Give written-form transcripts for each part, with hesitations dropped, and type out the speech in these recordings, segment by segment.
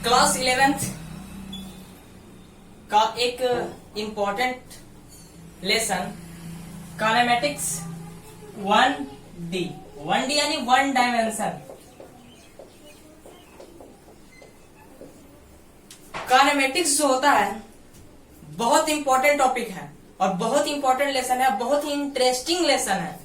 Class 11th का एक important lesson kinematics 1D यानी वन डायमेंशन। काइनेमेटिक्स जो होता है बहुत इंपॉर्टेंट टॉपिक है और बहुत इंपॉर्टेंट लेसन है, बहुत ही इंटरेस्टिंग लेसन है।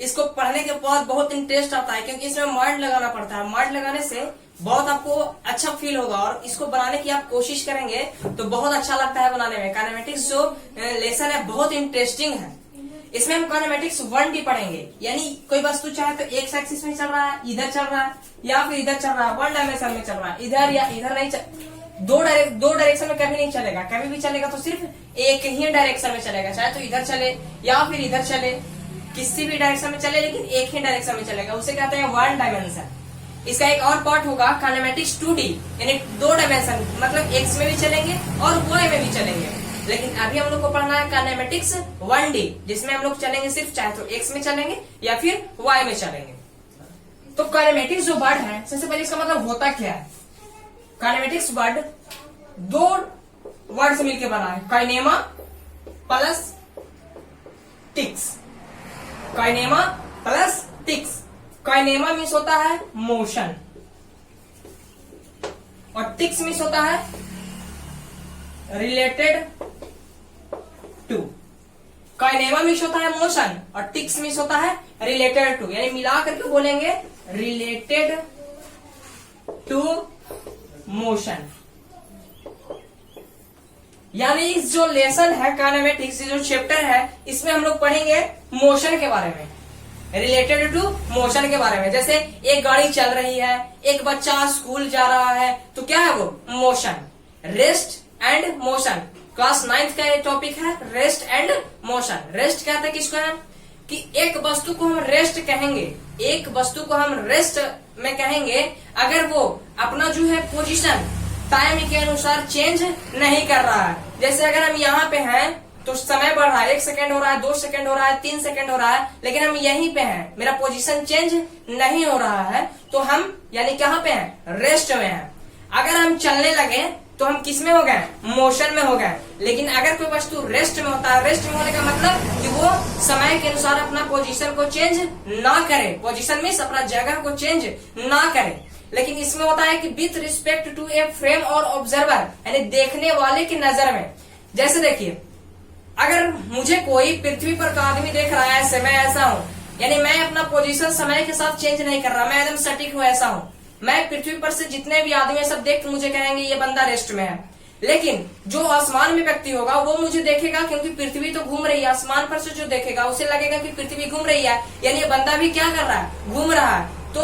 इसको पढ़ने के बाद बहुत इंटरेस्ट आता है क्योंकि इसमें माइंड लगाना पड़ता है। माइंड लगाने से बहुत आपको अच्छा फील होगा और इसको बनाने की आप कोशिश करेंगे तो बहुत अच्छा लगता है बनाने में। काइनेमेटिक्स जो लेसन है बहुत इंटरेस्टिंग है। इसमें हम काइनेमेटिक्स 1D पढ़ेंगे, यानी कोई वस्तु चाहे तो एक एक्सिस में चल रहा है, इधर चल रहा है या फिर इधर चल रहा है, वन डायमेंशन में चल रहा है, इधर या इधर नहीं दो डायरेक्शन में कभी नहीं चलेगा। कभी भी चलेगा तो सिर्फ एक ही डायरेक्शन में चलेगा, चाहे तो इधर चले या फिर इधर चले, किसी भी डायरेक्शन में चले लेकिन एक ही डायरेक्शन में चलेगा, उसे कहते हैं वन डायमेंशन। इसका एक और पार्ट होगा काइनेमेटिक्स 2D यानी दो डायमेंशन, मतलब एक्स में भी चलेंगे और वाई में भी चलेंगे। लेकिन अभी हम लोग को पढ़ना है काइनेमेटिक्स 1D जिसमें हम लोग चलेंगे सिर्फ चाहे तो एक्स में चलेंगे या फिर वाई में चलेंगे। तो काइनेमेटिक्स जो वर्ड है सबसे पहले इसका मतलब होता क्या है। काइनेमेटिक्स वर्ड दो वर्ड से मिलकर बना है, kinema plus tics. Kinema plus tics. Kinema means होता है मोशन और टिक्स मीन्स होता है रिलेटेड टू। काइनेमा मीन्स होता है मोशन और टिक्स मीन्स होता है रिलेटेड टू, यानी मिला करके बोलेंगे रिलेटेड टू मोशन। यानी इस जो लेसन है काइनेमेटिक्स जो चैप्टर है इसमें हम लोग पढ़ेंगे मोशन के बारे में, रिलेटेड टू मोशन के बारे में। जैसे एक गाड़ी चल रही है, एक बच्चा स्कूल जा रहा है, तो क्या है वो motion. Rest and motion class 9th का ये टॉपिक है, रेस्ट एंड मोशन। रेस्ट कहते हैं किसको है कि एक वस्तु को हम रेस्ट कहेंगे, एक वस्तु को हम रेस्ट में कहेंगे अगर वो अपना जो है पोजीशन टाइम के अनुसार चेंज नहीं कर रहा है। जैसे अगर हम यहाँ पे हैं तो समय बढ़ रहा है, 1 सेकेंड हो रहा है, 2 सेकेंड हो रहा है, 3 सेकेंड हो रहा है, लेकिन हम यहीं पे हैं, मेरा पोजीशन चेंज नहीं हो रहा है, तो हम यानी कहाँ पे हैं, रेस्ट में हैं। अगर हम चलने लगे तो हम किस में हो गए, मोशन में हो गए। लेकिन अगर कोई वस्तु रेस्ट में होता है, रेस्ट में होने का मतलब कि वो समय के अनुसार अपना पोजीशन को चेंज ना करे, पोजीशन मीन्स अपना जगह को चेंज ना करे। लेकिन इसमें होता है कि with respect to a frame और ऑब्जर्वर, यानी देखने वाले की नजर में। जैसे देखिए अगर मुझे कोई पृथ्वी पर का आदमी देख रहा है, ऐसे मैं ऐसा हूँ, यानी मैं अपना पोजीशन समय के साथ चेंज नहीं कर रहा, मैं एकदम सटीक हूँ, ऐसा हूँ। मैं पृथ्वी पर से जितने भी आदमी सब देख मुझे कहेंगे ये बंदा रेस्ट में है। लेकिन जो आसमान में व्यक्ति होगा वो मुझे देखेगा क्योंकि पृथ्वी तो घूम रही है, आसमान पर से जो देखेगा उसे लगेगा कि पृथ्वी घूम रही है, यानी ये बंदा भी क्या कर रहा है, घूम रहा है। तो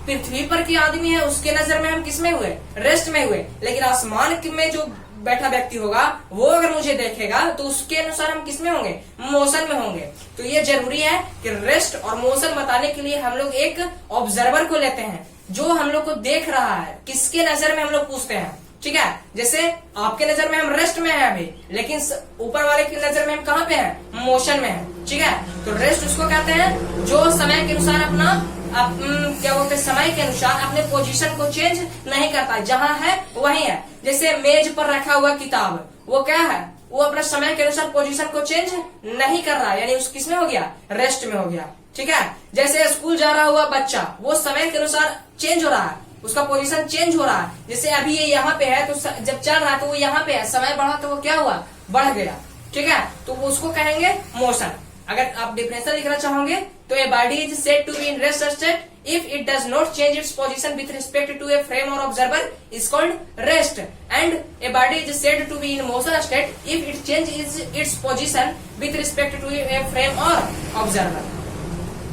पृथ्वी पर की आदमी है उसके नजर में हम किस में हुए, रेस्ट में हुए। लेकिन आसमान में जो बैठा व्यक्ति होगा वो अगर मुझे देखेगा तो उसके अनुसार हम किस में होंगे, मोशन में होंगे। तो ये जरूरी है कि रेस्ट और मोशन बताने के लिए हम लोग एक ऑब्जर्वर को लेते हैं जो हम लोग को देख रहा है, किसके नजर में हम लोग पूछते हैं। ठीक है, जैसे आपके नजर में हम रेस्ट में हैं अभी, लेकिन ऊपर वाले की नजर में हम कहाँ पे हैं, मोशन में हैं। ठीक है, तो रेस्ट उसको कहते हैं जो समय के अनुसार अपना क्या बोलते हैं, समय के अनुसार अपने पोजीशन को चेंज नहीं करता, जहाँ है वही है। जैसे मेज पर रखा हुआ किताब, वो क्या है, वो अपने समय के अनुसार पोजीशन को चेंज नहीं कर रहा, यानी उस किसमें हो गया, रेस्ट में हो गया। ठीक है, जैसे स्कूल जा रहा हुआ बच्चा, वो समय के अनुसार चेंज हो रहा है, उसका पोजीशन चेंज हो रहा है। जैसे अभी ये यहाँ पे है तो जब चल रहा है तो वो यहाँ पे है, समय बढ़ा तो वो क्या हुआ, बढ़ गया। ठीक है, तो उसको कहेंगे मोशन। अगर आप डिफरेंशियल लिखना चाहोगे तो a body is said to be in rest state if it does not change its position with respect to a frame और observer is called rest, and a body is said to be in motion state if it change its position with respect to a frame और observer.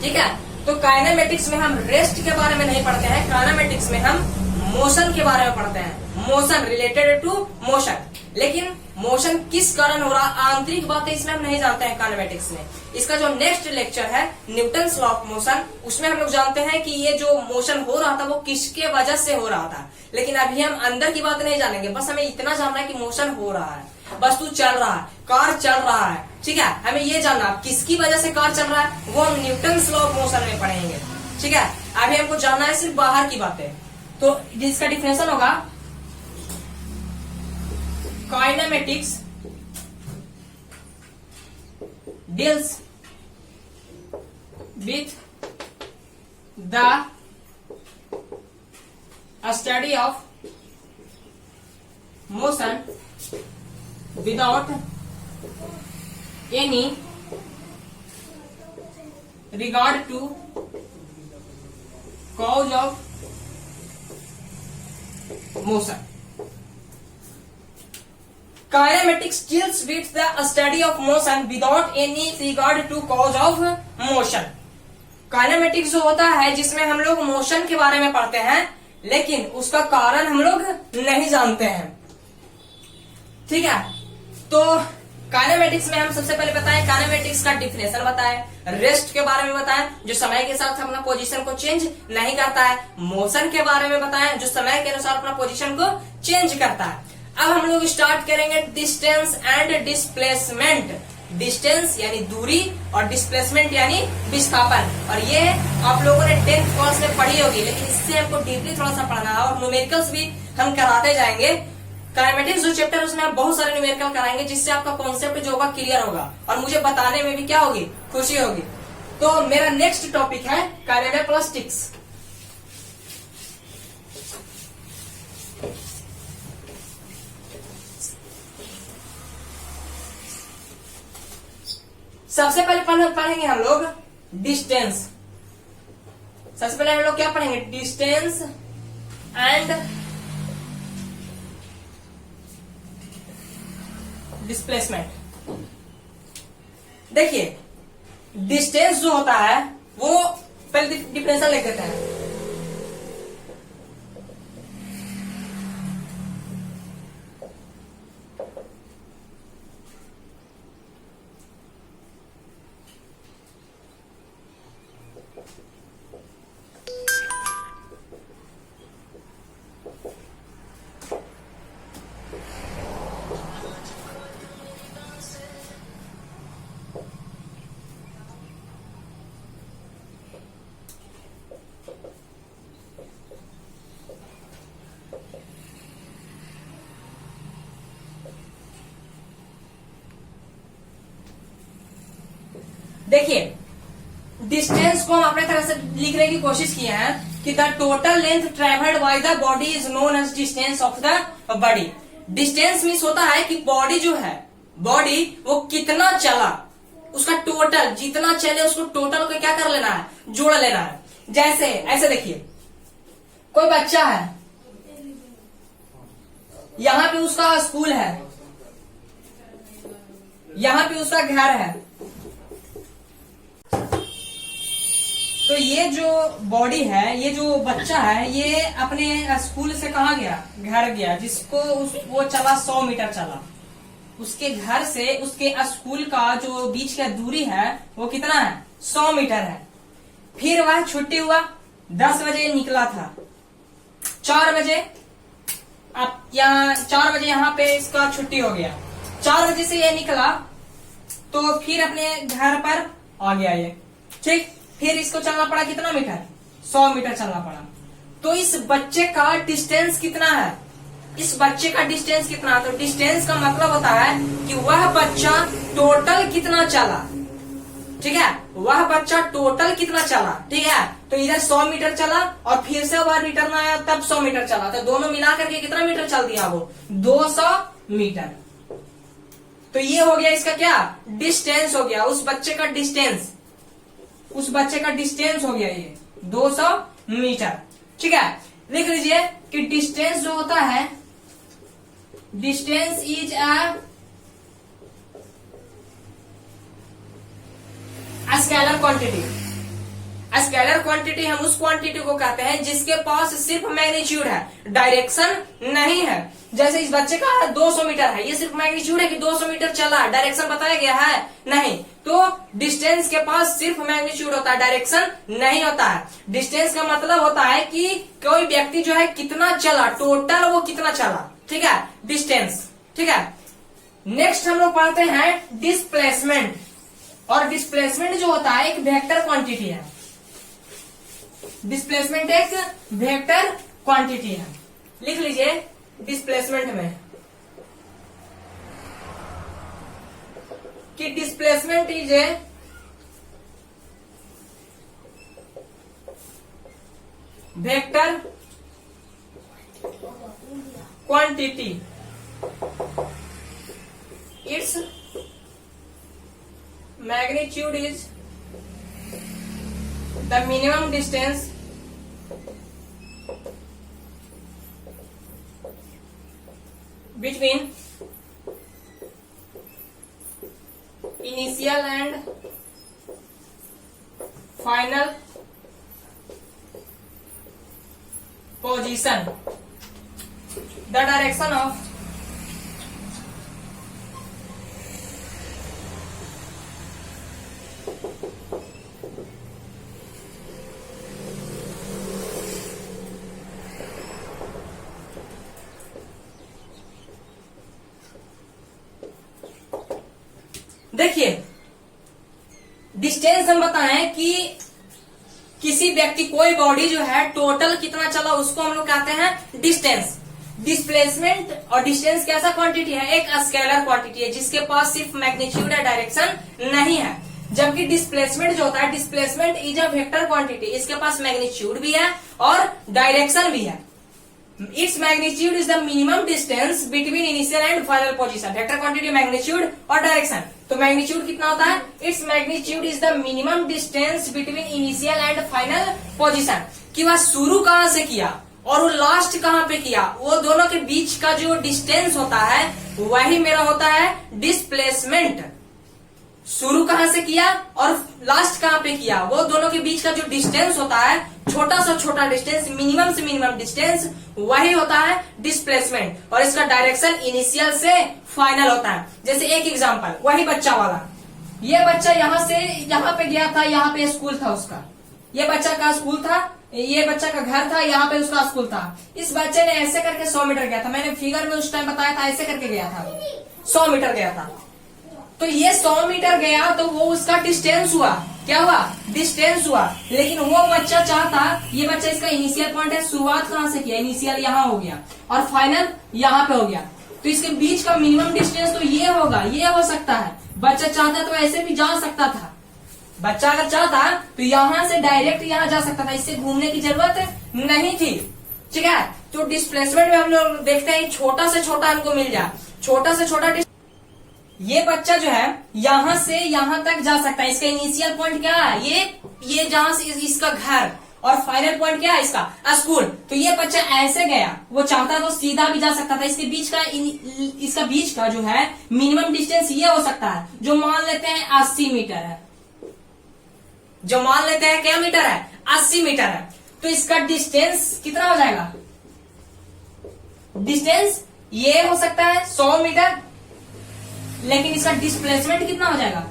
ठीक है, तो kinematics में हम rest के बारे में नहीं पढ़ते हैं, काइनेमेटिक्स में हम मोशन के बारे में पढ़ते हैं, मोशन रिलेटेड टू मोशन। लेकिन मोशन किस कारण हो रहा, आंतरिक बातें इसमें हम नहीं जानते हैं काइनेमेटिक्स में। इसका जो नेक्स्ट लेक्चर है न्यूटन्स लॉ ऑफ मोशन, उसमें हम लोग जानते हैं कि ये जो मोशन हो रहा था वो किसके वजह से हो रहा था। लेकिन अभी हम अंदर की बात नहीं जानेंगे, बस हमें इतना जानना है कि मोशन हो रहा है, वस्तु चल रहा है, कार चल रहा है। ठीक है, हमें ये जानना किसकी वजह से कार चल रहा है, वो हम न्यूटन्स लॉ ऑफ मोशन में पढ़ेंगे। ठीक है, अभी हमको जानना है सिर्फ बाहर की बातें। तो जिसका डिफिनेशन होगा kinematics deals with the study of motion without any regard to cause of motion. Kinematics deals with the study of motion without any regard to cause of motion. Kinematics जो होता है जिसमें हम लोग मोशन के बारे में पढ़ते हैं लेकिन उसका कारण हम लोग नहीं जानते हैं। ठीक है, तो काइनेमेटिक्स में हम सबसे पहले बताएं, काइनेमेटिक्स का डिफिनेशन बताएं, रेस्ट के बारे में बताएं जो समय के साथ अपना पोजीशन को चेंज नहीं करता है, मोशन के बारे में बताएं जो समय के अनुसार अपना पोजीशन को चेंज करता है। अब हम लोग स्टार्ट करेंगे डिस्टेंस एंड डिस्प्लेसमेंट। डिस्टेंस यानी दूरी और डिस्प्लेसमेंट यानी विस्थापन, और ये आप लोगों ने 10th क्लास में पढ़ी होगी, लेकिन इससे हमको डीपली थोड़ा सा पढ़ना है और न्यूमेरिकल्स भी हम कराते जाएंगे। काइनेमेटिक्स जो चैप्टर है उसमें हम बहुत सारे न्यूमेरिकल कराएंगे जिससे आपका कॉन्सेप्ट जो होगा क्लियर होगा और मुझे बताने में भी क्या होगी, खुशी होगी। तो मेरा नेक्स्ट टॉपिक है काइनेमेप्लास्टिक्स। सबसे पहले पढ़ेंगे हम लोग डिस्टेंस। सबसे पहले हम लोग क्या पढ़ेंगे, डिस्टेंस एंड डिस्प्लेसमेंट। देखिए डिस्टेंस जो होता है वो पहले डिफरेंशियल लिख देते हैं। देखिए डिस्टेंस को हम अपने तरह से लिखने की कोशिश किए हैं कि the total length travelled by the body is known as distance of the body. Distance means होता है कि बॉडी जो है, बॉडी वो कितना चला, उसका टोटल जितना चले उसको टोटल को क्या कर लेना है, जोड़ लेना है। जैसे ऐसे देखिए कोई बच्चा है, यहां पे उसका स्कूल है, यहां पे उसका घर है, तो ये जो बॉडी है, ये जो बच्चा है, ये अपने स्कूल से कहाँ गया, घर गया, जिसको वो चला 100 मीटर चला। उसके घर से उसके स्कूल का जो बीच का दूरी है वो कितना है, 100 मीटर है। फिर वह छुट्टी हुआ, 10 बजे निकला था, 4 बजे अब यहाँ 4 बजे यहाँ पे इसका छुट्टी हो गया, 4 बजे से ये निकला तो फिर अपने घर पर आ गया ये, ठीक। फिर इसको चलना पड़ा कितना मीटर, 100 मीटर चलना पड़ा। तो इस बच्चे का डिस्टेंस कितना है, इस बच्चे का डिस्टेंस कितना, तो डिस्टेंस का मतलब होता है कि वह बच्चा टोटल कितना चला, ठीक है, वह बच्चा टोटल कितना चला, ठीक है। तो इधर 100 मीटर चला और फिर से वह रिटर्न आया तब 100 मीटर चला, तो दोनों मिला करके कितना मीटर चल दिया, वो 200 मीटर। तो ये हो गया इसका क्या, डिस्टेंस हो गया, उस बच्चे का डिस्टेंस, उस बच्चे का डिस्टेंस हो गया ये 200 मीटर, ठीक है। लिख लीजिए कि डिस्टेंस जो होता है, distance is a scalar quantity. Scalar quantity हम उस क्वांटिटी को कहते हैं जिसके पास सिर्फ मैग्नीट्यूड है, डायरेक्शन नहीं है। जैसे इस बच्चे का 200 मीटर है, ये सिर्फ मैग्नीट्यूड है कि 200 मीटर चला, डायरेक्शन बताया गया है नहीं। तो डिस्टेंस के पास सिर्फ मैग्नीट्यूड होता है, डायरेक्शन नहीं होता है। डिस्टेंस का मतलब होता है कि कोई व्यक्ति जो है कितना चला, टोटल वो कितना चला, ठीक है, डिस्टेंस, ठीक है। नेक्स्ट हम लोग पढ़ते हैं डिस्प्लेसमेंट, और डिस्प्लेसमेंट जो होता है एक वेक्टर क्वांटिटी है। डिस्प्लेसमेंट एक वेक्टर क्वांटिटी है, लिख लीजिए डिस्प्लेसमेंट में कि displacement is a vector quantity, its magnitude is the minimum distance between initial and final position. The direction of देखिए डिस्टेंस हम बताएं कि किसी व्यक्ति कोई बॉडी जो है टोटल कितना चला उसको हम लोग कहते हैं डिस्टेंस। डिस्प्लेसमेंट और डिस्टेंस कैसा क्वांटिटी है, एक स्केलर क्वांटिटी है जिसके पास सिर्फ मैग्नीट्यूड या डायरेक्शन नहीं है। जबकि डिस्प्लेसमेंट जो होता है, displacement is a vector quantity, इसके पास मैग्नीट्यूड भी है और डायरेक्शन भी है। Its magnitude is the minimum distance between initial and final position. Vector quantity magnitude और डायरेक्शन। तो मैग्नीट्यूड कितना होता है, its magnitude is the minimum distance between initial and final position, कि वह शुरू कहां से किया और वो लास्ट कहां पे किया, वो दोनों के बीच का जो डिस्टेंस होता है वही मेरा होता है डिस्प्लेसमेंट। शुरू कहां से किया और लास्ट कहां पे किया, वो दोनों के बीच का जो डिस्टेंस होता है, छोटा से छोटा डिस्टेंस, मिनिमम से मिनिमम डिस्टेंस, वही होता है डिस्प्लेसमेंट। और इसका डायरेक्शन इनिशियल से फाइनल होता है। जैसे एक एग्जांपल, वही बच्चा वाला, ये बच्चा यहां से यहां पे गया था, यहाँ पे स्कूल था उसका, ये बच्चा का स्कूल था, ये बच्चा का घर था, यहाँ पे उसका स्कूल था। इस बच्चे ने ऐसे करके 100 मीटर गया था, मैंने फिगर में उस टाइम बताया था, ऐसे करके गया था, 100 मीटर गया था। तो ये 100 मीटर गया तो वो उसका डिस्टेंस हुआ, क्या हुआ, डिस्टेंस हुआ। लेकिन वो बच्चा चाहता, ये बच्चा इसका इनिशियल पॉइंट है, शुरुआत कहां से किया, इनिशियल यहाँ हो गया और फाइनल यहाँ पे हो गया, तो इसके बीच का मिनिमम डिस्टेंस तो ये होगा, ये हो सकता है। बच्चा चाहता तो ऐसे भी जा सकता था, बच्चा अगर चाहता तो यहाँ से डायरेक्ट यहाँ जा सकता था, इससे घूमने की जरूरत नहीं थी, ठीक है। तो डिस्प्लेसमेंट में हम लोग देखते हैं छोटा से छोटा हमको मिल जाए, छोटा से छोटा। ये बच्चा जो है यहां से यहां तक जा सकता है, इसका इनिशियल पॉइंट क्या है, ये जहां से इसका घर, और फाइनल पॉइंट क्या है इसका स्कूल। तो ये बच्चा ऐसे गया, वो चाहता तो सीधा भी जा सकता था। इसके बीच का इसका बीच का जो है मिनिमम डिस्टेंस ये हो सकता है, जो मान लेते हैं 80 मीटर है, जो मान लेते हैं क्या मीटर है, 80 मीटर है। तो इसका डिस्टेंस कितना हो जाएगा, डिस्टेंस ये हो सकता है 100 मीटर, लेकिन इसका डिस्प्लेसमेंट कितना हो जाएगा,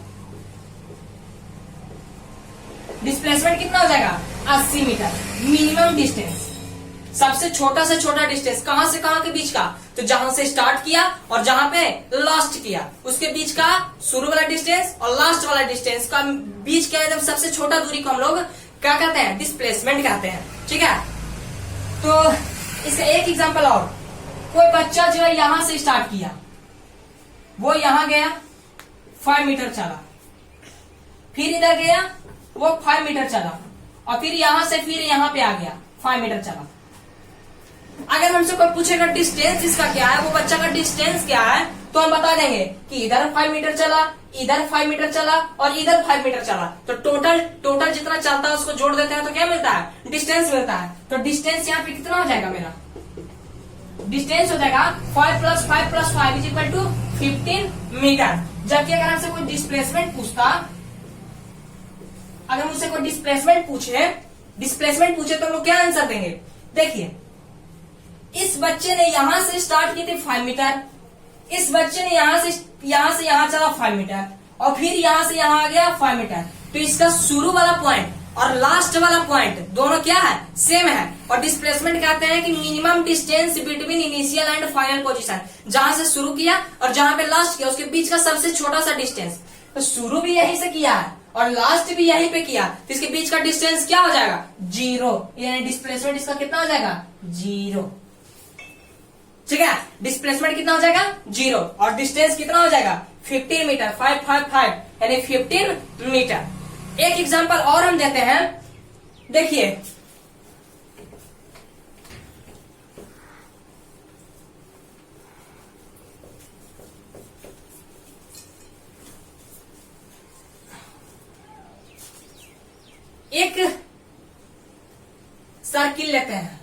डिस्प्लेसमेंट कितना हो जाएगा 80 मीटर। मिनिमम डिस्टेंस, सबसे छोटा से छोटा डिस्टेंस, कहां से कहां के बीच का, तो जहां से स्टार्ट किया और जहां पे लास्ट किया, उसके बीच का शुरू वाला डिस्टेंस और लास्ट वाला डिस्टेंस का बीच क्या है, सबसे छोटा दूरी को हम लोग क्या कहते हैं, डिस्प्लेसमेंट कहते हैं, ठीक है। तो इसका एक एग्जांपल और, कोई बच्चा जो है यहां से स्टार्ट किया, वो यहां गया 5 मीटर चला, फिर इधर गया वो 5 मीटर चला, और फिर यहां से फिर यहां पे आ गया 5 मीटर चला। अगर हमसे कोई पूछेगा डिस्टेंस इसका क्या है, वो बच्चा का डिस्टेंस क्या है, तो हम बता देंगे कि इधर 5 मीटर चला, इधर 5 मीटर चला और इधर 5 मीटर चला। तो टोटल जितना चलता है उसको जोड़ देते हैं तो क्या मिलता है, डिस्टेंस मिलता है। तो डिस्टेंस यहाँ पे कितना हो जाएगा, मेरा डिस्टेंस हो जाएगा 5 + 5 + 5 = 15 मीटर। जबकि अगर हमसे कोई डिस्प्लेसमेंट पूछता, अगर मुझसे कोई डिस्प्लेसमेंट पूछे तो हम लोग क्या आंसर देंगे। देखिए, इस बच्चे ने यहां से स्टार्ट की थी 5 मीटर, इस बच्चे ने यहां से यहां चला 5 मीटर, और फिर यहां से यहां आ गया 5 मीटर। तो इसका शुरू वाला पॉइंट और लास्ट वाला पॉइंट दोनों क्या है, सेम है। और डिस्प्लेसमेंट कहते हैं कि minimum distance between initial and final position, जहां से शुरू किया और जहां पे लास्ट किया उसके बीच का सबसे छोटा सा डिस्टेंस। तो शुरू भी यहीं से किया है और लास्ट भी यहीं पे किया, तो इसके बीच का डिस्टेंस क्या हो जाएगा, 0। यानी डिस्प्लेसमेंट इसका कितना हो जाएगा, 0, ठीक है। डिस्प्लेसमेंट कितना हो जाएगा, 0, और डिस्टेंस कितना हो जाएगा 15 मीटर, 555 यानी 15 मीटर। एक एग्जांपल और हम देते हैं, देखिए एक सर्किल लेते हैं,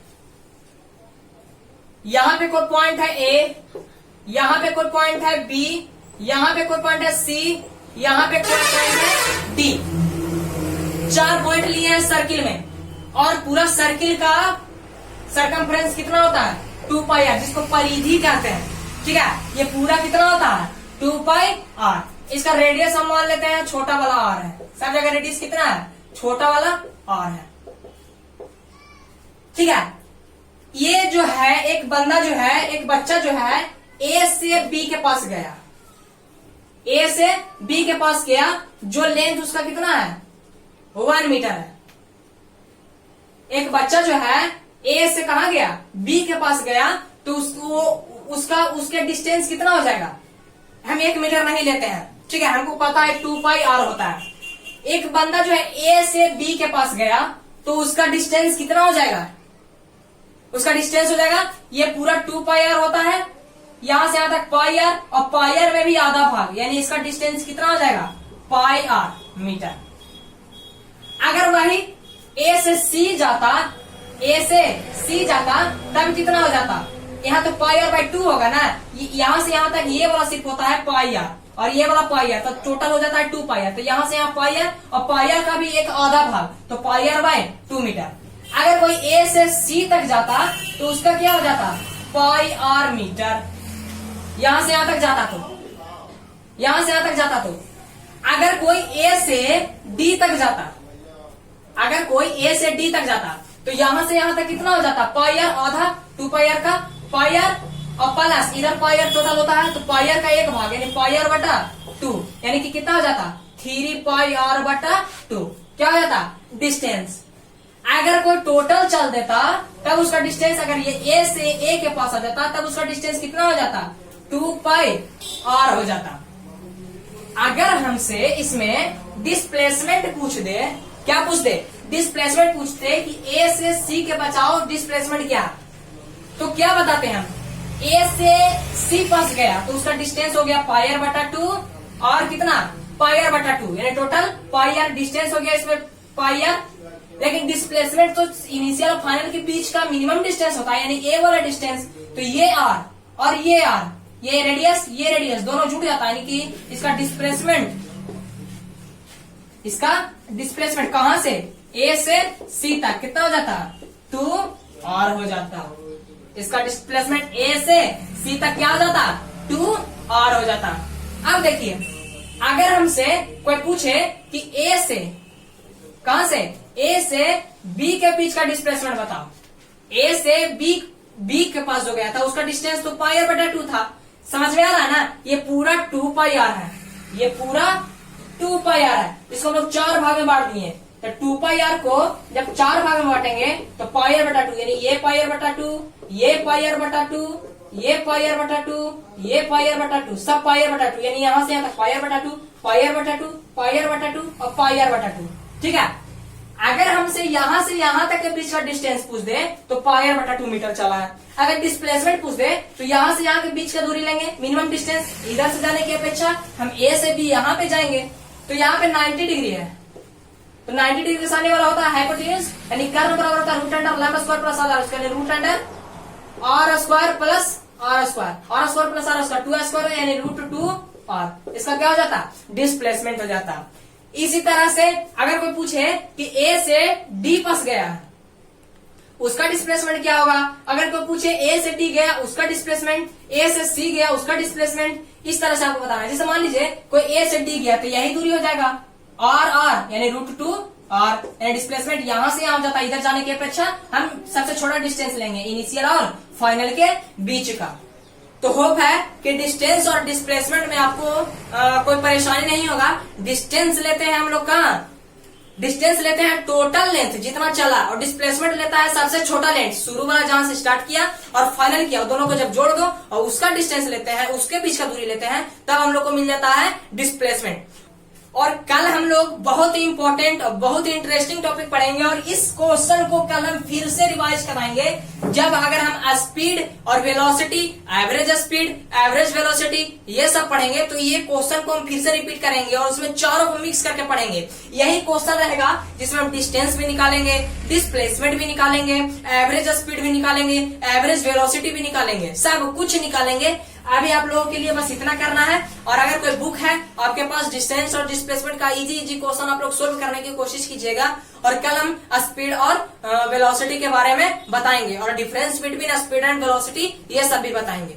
यहां पे कोई पॉइंट है ए, यहां पे कोई पॉइंट है बी, यहां पे कोई पॉइंट है सी, यहां पे कोई पॉइंट है डी। 4 पॉइंट लिए हैं सर्किल में, और पूरा सर्किल का सरकमफ्रेंस कितना होता है 2 पाई आर, जिसको परिधि कहते हैं। ठीक है, ये पूरा कितना होता है 2 पाई आर। इसका रेडियस हम मान लेते हैं छोटा वाला आर है, सब जगह रेडियस कितना है छोटा वाला आर है। ठीक है, ये जो है एक बंदा जो है, एक बच्चा जो है ए से बी के पास गया, ए से बी के पास गया, जो लेंथ उसका कितना है 1 मीटर है। एक बच्चा जो है ए से कहा गया बी के पास गया, तो उसके डिस्टेंस कितना हो जाएगा, हम 1 मीटर नहीं लेते हैं। ठीक है, हमको पता है 2 पाई आर होता है। एक बंदा जो है ए से बी के पास गया, तो उसका डिस्टेंस कितना हो जाएगा, उसका डिस्टेंस हो जाएगा, ये पूरा 2 पाई आर होता है, यहां से यहां तक पाई आर, और पाई आर में भी आधा भाग, यानी इसका डिस्टेंस कितना हो जाएगा पाई आर मीटर। अगर वही ए से सी जाता, ए से सी जाता, तब कितना हो जाता, यहाँ तो पाई आर बाई 2 होगा ना, यहां से यहां तक ये वाला सिर्फ होता है पाई आर, और ये वाला पाई आर, तो टोटल हो जाता है 2 पाई आर। तो यहां से यहाँ पाई आर, और पाई आर का भी एक आधा भाग, तो पाई आर बाय 2 मीटर। अगर कोई ए से सी तक जाता, तो उसका क्या हो जाता पाई आर मीटर, यहां से यहां तक जाता, तो यहां से यहां तक जाता। तो अगर कोई ए से डी तक जाता, अगर कोई ए से डी तक जाता, तो यहां से यहां तक कितना हो जाता पाई आर आधा, 2 पाई आर का पाई आर, और प्लस इधर पाई आर टोटल होता है, तो पाई आर का एक भाग यानी पाई आर बटा 2, यानी कि कितना हो जाता 3 पाई आर बटा 2। क्या हो जाता डिस्टेंस। अगर कोई टोटल चल देता, तब उसका डिस्टेंस, अगर ये ए से ए के पास आ जाता, तब उसका डिस्टेंस कितना हो जाता 2 पाई आर हो जाता। अगर हमसे इसमें डिस्प्लेसमेंट पूछ दे, क्या पूछ दे डिस्प्लेसमेंट पूछते कि ए से सी के बचाओ डिस्प्लेसमेंट क्या, तो क्या बताते हैं हम, ए से सी पास गया, तो उसका डिस्टेंस हो गया पाई आर बटा 2, और कितना पाई आर बटा 2, यानी टोटल पाई आर डिस्टेंस हो गया इसमें पाई आर। लेकिन डिस्प्लेसमेंट तो इनिशियल और फाइनल के बीच का मिनिमम डिस्टेंस होता है, यानी ए वाला डिस्टेंस, तो ये आर और ये आर, ये रेडियस दोनों जुड़ जाता है, यानी कि इसका डिस्प्लेसमेंट कहां से ए से सी तक कितना हो जाता 2 आर हो जाता। इसका डिस्प्लेसमेंट ए से सी तक क्या हो जाता 2 आर हो जाता। अब देखिए, अगर हमसे कोई पूछे कि ए से, कहां से ए से बी के बीच का डिस्प्लेसमेंट बताओ, ए से बी के पास जो गया था उसका डिस्टेंस तो पाई आर बटा 2 था, समझ में आ रहा है ना। ये पूरा 2 पाई आर है, ये पूरा 2 पाई आर है, इसको हम लोग 4 भाग में बांट दिए। तो 2 पाई आर को जब 4 भाग में बांटेंगे, तो पाई आर बटा 2, यानी ये पाई आर बटा 2, ये पाई आर बटा 2, ये पाई आर बटा 2, ये पाई आर बटा 2, सब पाई आर बटा 2, यानी यहां से यहां तक पाई आर बटा 2, पाई आर बटा 2, पाई आर बटा 2 और पाई आर बटा 2। ठीक है, अगर हमसे यहां तक के बीच का डिस्टेंस पूछ दे, तो पाई आर बटा 2 मीटर चला है। अगर डिस्प्लेसमेंट पूछ दे, तो यहां से यहां के बीच का दूरी लेंगे, मिनिमम डिस्टेंस, इधर से जाने की अपेक्षा हम ए से बी यहां पे जाएंगे, तो यहाँ पे 90 डिग्री है, तो 90 डिग्री से आने वाला होता है हाइपोटेन्यूज, यानी कर्व बराबर होता है root under lambda square plus r square, root under r square plus r square, r square plus r square 2 square यानी रूट 2 आर। इसका क्या हो जाता डिस्प्लेसमेंट हो जाता। इसी तरह से अगर कोई पूछे कि ए से डी पास गया, उसका डिस्प्लेसमेंट क्या होगा। अगर कोई पूछे ए से डी गया, उसका डिस्प्लेसमेंट, ए से सी गया, उसका डिस्प्लेसमेंट, इस तरह से आपको बताना है। जैसे मान लीजिए कोई ए से डी गया, तो यही दूरी हो जाएगा आर आर यानी रूट 2 आर, यानी डिस्प्लेसमेंट यहां से यहां हो जाता है। इधर जाने की अपेक्षा हम सबसे छोटा डिस्टेंस लेंगे इनिशियल और फाइनल के बीच का। तो होप है कि डिस्टेंस और डिस्प्लेसमेंट में आपको कोई परेशानी नहीं होगा। डिस्टेंस लेते हैं हम लोग कहाँ, डिस्टेंस लेते हैं टोटल लेंथ जितना चला, और डिस्प्लेसमेंट लेता है सबसे छोटा लेंथ, शुरू वाला जहां से स्टार्ट किया और फाइनल किया, दोनों को जब जोड़ दो और उसका डिस्टेंस लेते हैं, उसके बीच का दूरी लेते हैं, तब हम लोग को मिल जाता है डिस्प्लेसमेंट। और कल हम लोग बहुत ही इंपॉर्टेंट और बहुत ही इंटरेस्टिंग टॉपिक पढ़ेंगे, और इस क्वेश्चन को कल हम फिर से रिवाइज कराएंगे जब अगर हम स्पीड और velocity, average speed, average velocity ये सब पढ़ेंगे, तो ये क्वेश्चन को हम फिर से रिपीट करेंगे और उसमें चारों को मिक्स करके पढ़ेंगे। यही क्वेश्चन रहेगा जिसमें हम डिस्टेंस भी निकालेंगे, डिस्प्लेसमेंट भी निकालेंगे, एवरेज स्पीड भी निकालेंगे, एवरेज वेलोसिटी भी निकालेंगे, सब कुछ निकालेंगे। अभी आप लोगों के लिए बस इतना करना है, और अगर कोई बुक है आपके पास डिस्टेंस और डिस्प्लेसमेंट का इजी क्वेश्चन आप लोग सोल्व करने की कोशिश कीजिएगा, और कल हम स्पीड और वेलोसिटी के बारे में बताएंगे और difference between speed and velocity ये सब भी बताएंगे।